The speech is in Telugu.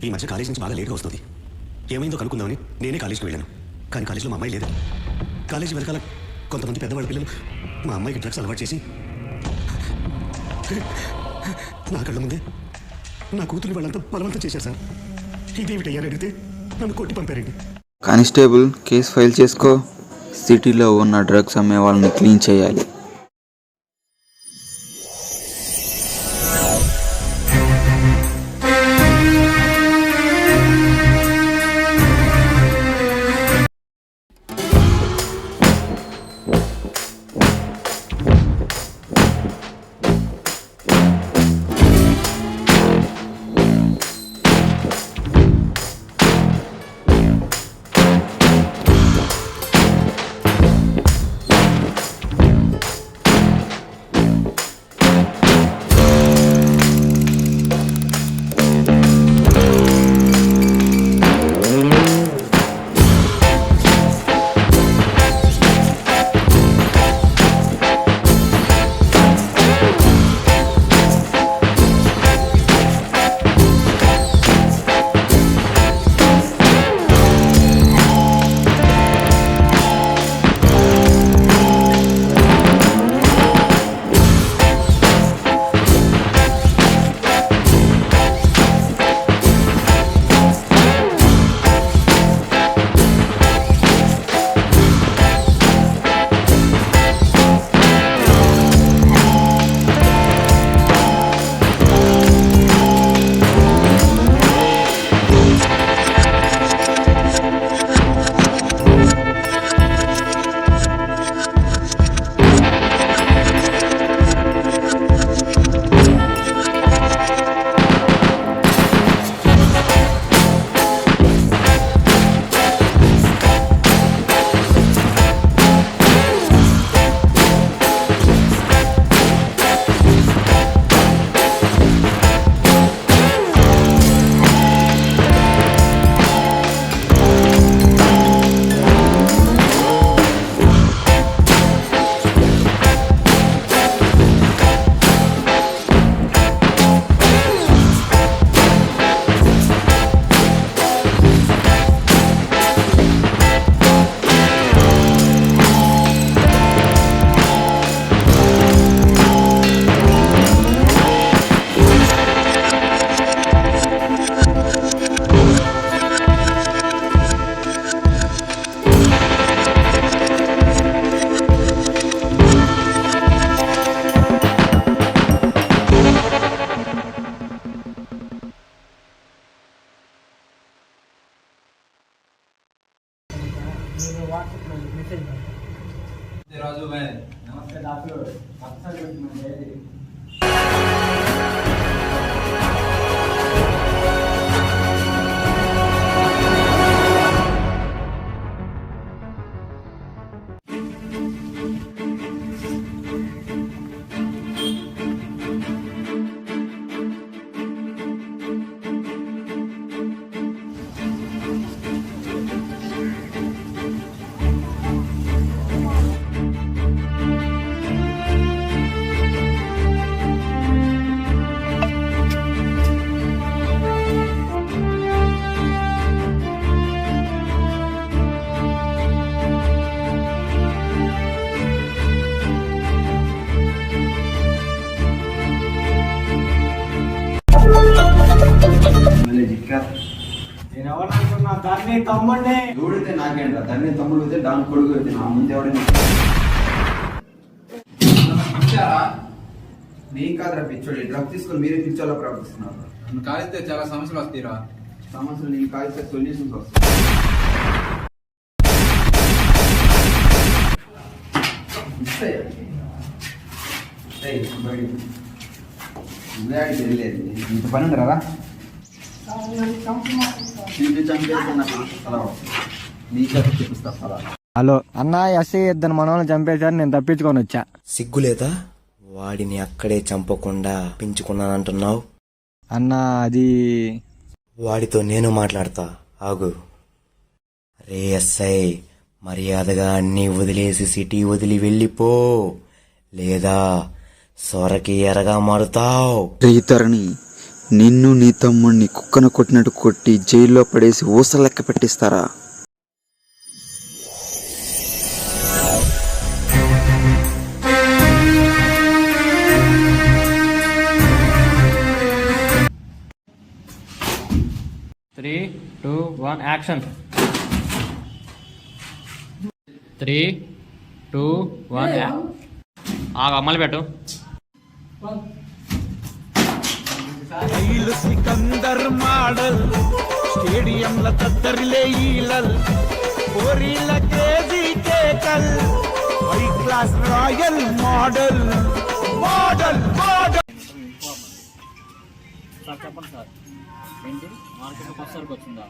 ఈ మధ్య కాలేజ్ నుంచి బాగా లేట్గా వస్తుంది. ఏమైందో కనుక్కుందామని నేనే కాలేజ్కి వెళ్ళాను. కానీ కాలేజ్లో మా అమ్మాయి లేదు. కాలేజీ వెనకాల కొంతమంది పెద్దవాళ్ళ పిల్లలు మా అమ్మాయికి డ్రగ్స్ అలవాటు చేసి నా కళ్ళ ముందే నా కూతురు వాళ్ళంతా బలవంతం చేశారు సార్. ఇదేమిటయ్యాని అడిగితే నన్ను కొట్టి పంపారండి. కానిస్టేబుల్, కేసు ఫైల్ చేసుకో. సిటీలో ఉన్న డ్రగ్స్ అమ్మే వాళ్ళని క్లీన్ చేయాలి. राजू भाई नमस्ते डॉक्टर దాన్ని తమ్ముడిని ఎవడితే నాకేంట్రా, దాన్ని తమ్ముడు అయితే దాని కొడుకు అయితే నా ముందు ఎవడైనా నీ కాదురా పిచ్చోడి. డ్రగ్ తీసుకొని మీరే పిచ్చోళ్ళ ప్రవర్తిస్తున్నారు. నన్ను కాలిస్తే చాలా సమస్యలు వస్తాయిరా. సమస్యలు నీ కాలిస్తే సొల్యూషన్స్ వస్తాయి. తెలియలేదు ఇంత పని ఉండరా హలో అన్న, ఎస్ఐ ఇద్దరు మనోళ్ళని చంపేశారు, నేను తప్పించుకొని వచ్చా. సిగ్గులేదా? వాడిని అక్కడే చంపకుండా పెంచుకున్నానంటున్నావు. అన్న అది వాడితో నేను మాట్లాడతా, ఆగు. రే ఎస్ఐ, మర్యాదగా అన్నీ వదిలేసి సిటీ వదిలి వెళ్ళిపో, లేదా సొరకి ఎరగా మారుతావు. ఇతరుని నిన్ను నీ తమ్ముడిని కుక్కను కొట్టినట్టు కొట్టి జైల్లో పడేసి ఊస లెక్క పెట్టిస్తారా? Three two one action. 3 2 1 అమ్మలు పెట్టు. సికందర్ మోడల్ స్టేడియంల తద్దరిలే ఈలల్ కోరిల కేజీ కేకల్ high class royal model model model. Sir చెప్పండి సార్, ఏంటి మార్కెట్ కొత్తసారికి వచ్చిందా?